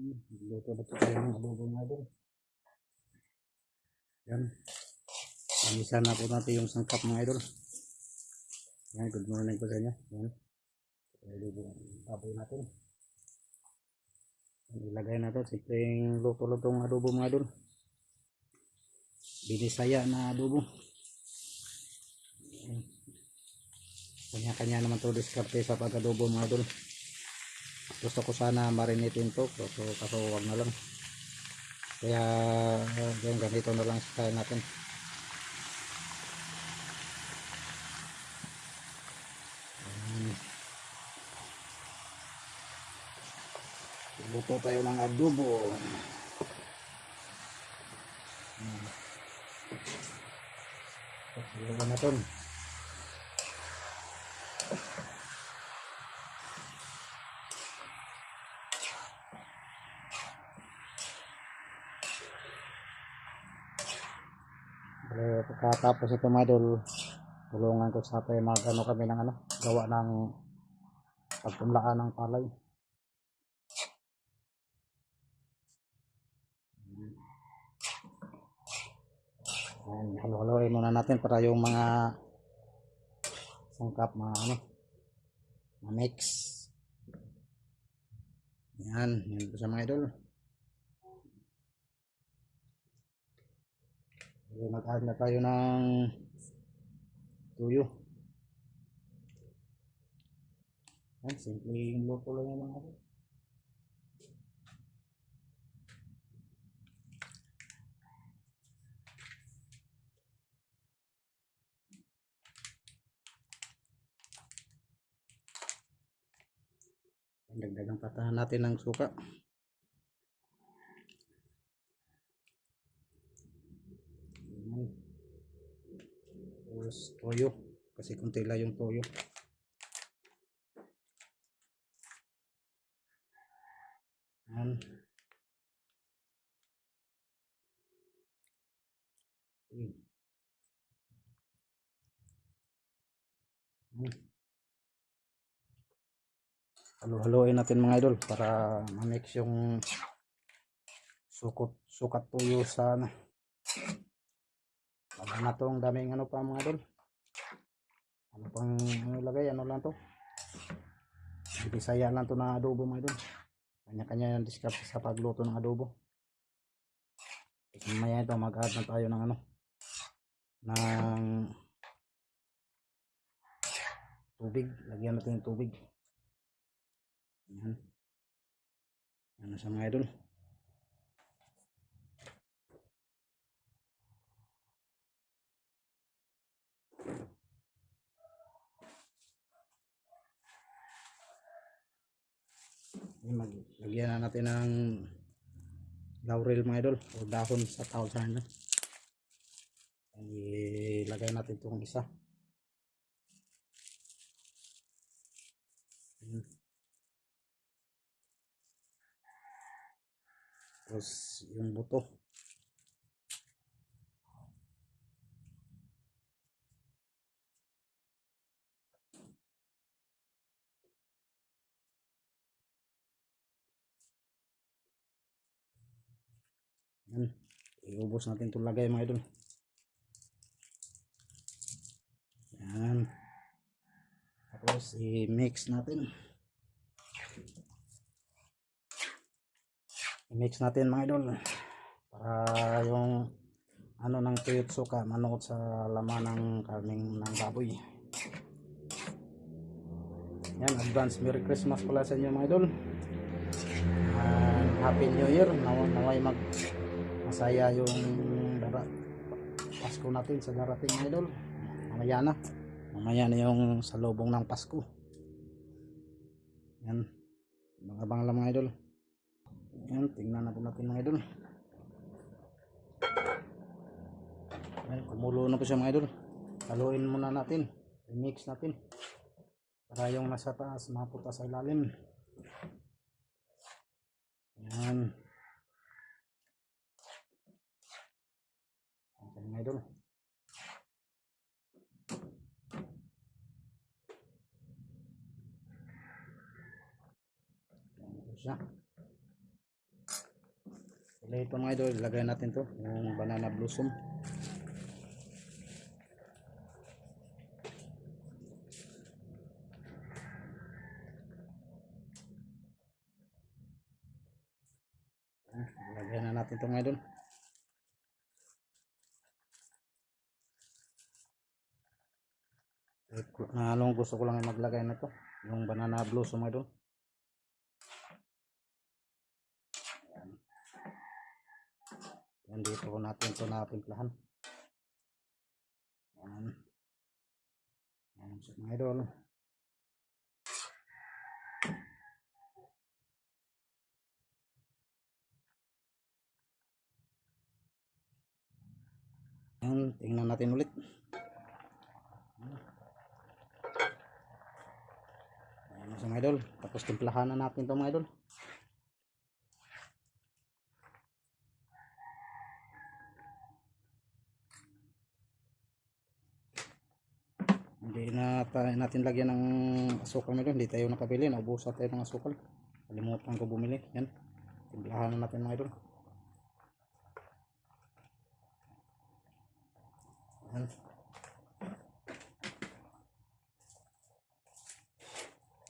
Luto na po tayo ng adobo mga idol. Yan. Panisa na po natin yung sangkap mga idol. Yan, good morning po sa inyo. Yan. Adobo taboy natin. Yan, ilagay natin. Simpleng luto-lutong adobo mga idol. Binisaya na adobo. Yan. Kanya-kanya naman to diskarte sa pag-adobo mga idol. Gusto ko sana marinitin to. Kaso wag na lang. Kaya ganito na lang style natin. Luto tayo ng adobo. Ilagay natin. Pagkatapos ito mga idol, tulungan ko sa tayo mag-ano kami ng gawa ng pagpunlaan ng palay. Halo-haloin muna natin para yung mga sangkap ma-mix. Yan po sa mga idol. Mag-add na tayo ng tuyo. Yan, simpleng luto lang yung mga idol. Dagdagang patahan natin ng suka. Tapos toyo, kasi kunti lang yung toyo. Yan. Halo-haloin natin mga idol para ma-mix yung sukat tuyo sa wala na tong daming pa mga idol. Ano pang ilagay, ano lang to, Bisaya lang to na adobo mga idol. Kanya-kanya yung diskarte sa pagluto ng adobo. Mamaya ito mag-add na tayo ng ng tubig. Lagyan natin yung tubig. Yan. Yan sa mga idol. Lagyan na natin ng laurel mga idol o dahon sa tawag sa ano. Ilagay natin itong isa. Tapos yung buto. Yan. Iubos natin itong lagay mga idol. Yan. Tapos i-mix natin. I-mix natin mga idol. Para yung ng tuyot suka manuot sa laman ng karning ng baboy. Yan, advance Merry Christmas pala sa inyo mga idol. Happy New Year. Naway masaya yung Pasko natin sa darating mga idol. Mamaya na yung salubong ng Pasko. Yan, abang lang mga idol. Yan, tingnan na po natin mga idol. Yan, kumulo na po siya mga idol. Haluin muna natin, i-mix natin para yung nasa taas mapunta sa ilalim. Yan. Yan mga idol. Yan po siya. Ito mga idol, ilagay natin to, yung banana blossom. Ilagay na natin to mga idol. Anong gusto ko lang maglagay na to, yung banana blossom mga idol. Yan, dito ko natin ito natimplahan. Yan. Yan so, mga idol. Yan, tingnan natin ulit. Yan so, mga idol. Tapos timplahan na natin ito mga idol. Hindi na natin lagyan ng asukal mga idol. Hindi tayo nakabili. Naubusan tayo ng asukal. Kalimutan ko bumili. Yan. Timplahan na natin mga idol. Yan.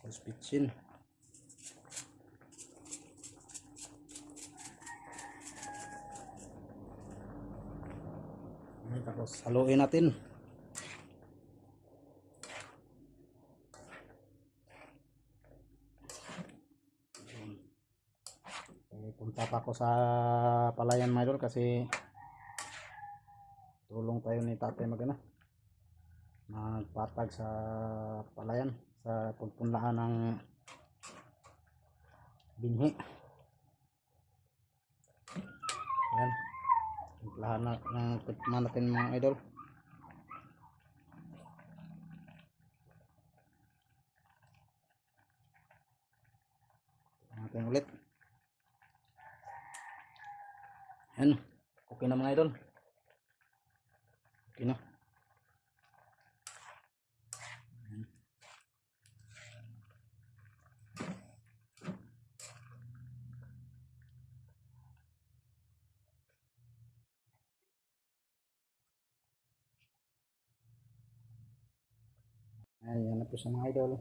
Tapos pitchin. Yan. Tapos haluin natin. Punta pa ako sa palayan mga idol kasi tulong tayo ni tatay magpatag sa palayan sa pagpunlaan ng binhi. Yan, timplahan na ng tikman natin mga idol. Natin ulit. Yan, okay na mga idol. Okay na. Ayan na po sa mga idol.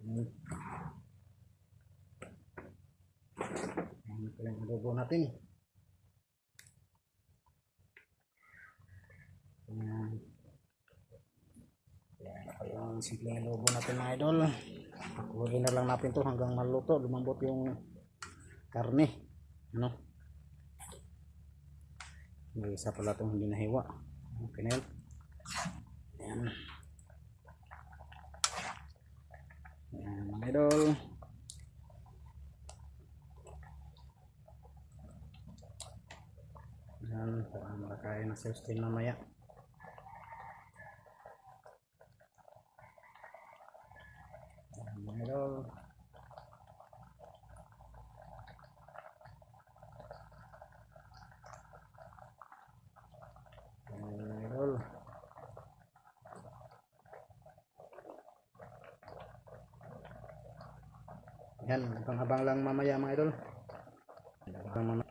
Ayan po yung adobo natin. Ayan po yung simpleng adobo natin mga idol. Pakuloy na lang natin to hanggang maluto. Lumambot yung karne. Ano? May isa pala itong hindi nahiwa. Okay na yun. Ayan. Ayan mga idol. Ayan, para makakain na sa steam mamaya. Ayan mga idol. Ayan mga idol. Yan, abang-abang lang mamaya mga idol. Abang mamaya.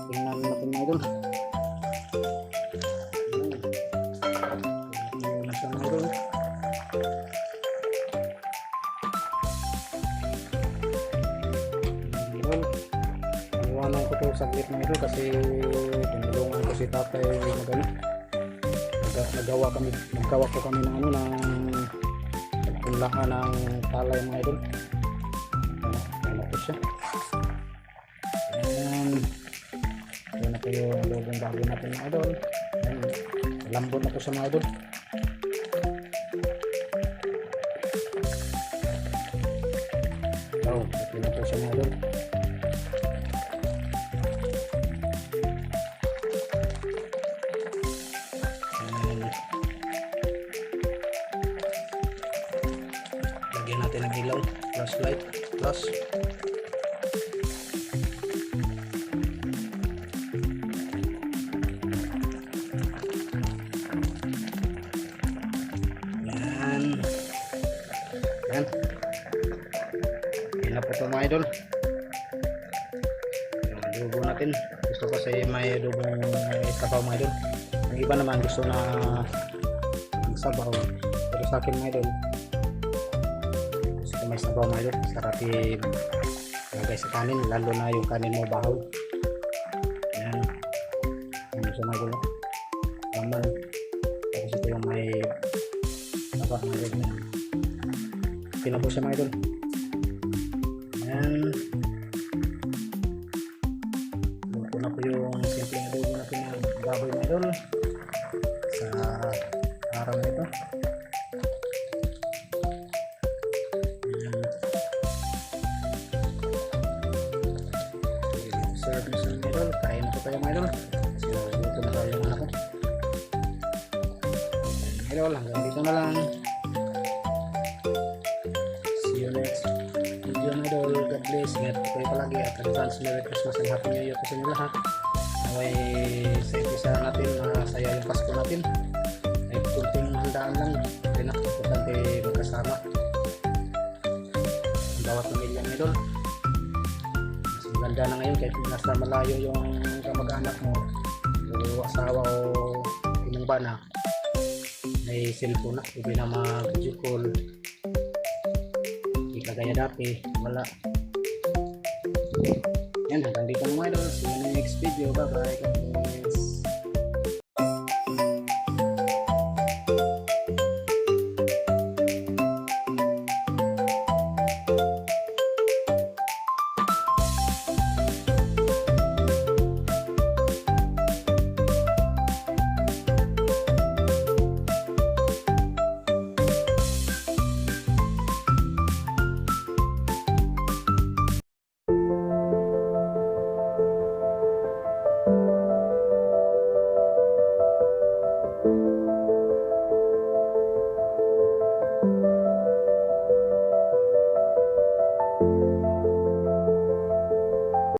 Tingnan natin mga idol. Tingnan natin mga idol. Iwanan ko to saglit mga idol kasi tinulungan ko si tatay naggawa ko kami ng pagpunlaan ng palay mga idol. Ano po siya. Ayan na po yung lobong bago natin mga idol. Lambot na po siya mga idol. Okay na po siya mga idol. Lagyan natin ng ilaw, flashlight, plus yan. na po ito mga idol. Yung adobo natin. Gusto kasi may adobo may sabaw mga idol. Ang iba naman gusto na sabaw. Pero sa akin mga idol, gusto may sabaw mga idol. Sarap ilagay sa kanin, lalo na yung kanin mo bahaw. Ayan. Ano siya mga idol? Laman. Tapos ito yung may sabaw mga idol. Pinabo siya mga idol. Ayan. Luto na po yung simpleng adobo natin ng baboy mga idol sa araw na ito. Ayan. Serve na sa mga idol. Kain na po tayo mga idol. So, luto na tayo yung anak ko. Ayan, idol, hanggang dito na lang. See you next video mga idol. God bless. Ingat po kayo palagi at advance Merry Christmas and Happy New Year po sa inyo lahat. Naway sa umpisa natin, masaya yung Pasko natin. Ay kunting handaan lang. Kaya na, importante magkasama ang bawat pamilya mga idol. Mas maganda na ngayon kahit nasa malayo yung kamag-anak mo o asawa o inang bana, may cellphone na, pwede na mag-video call. Hindi kagaya dati, wala. Yan, hanggang dito mga idol. See you in the next video. Bye bye.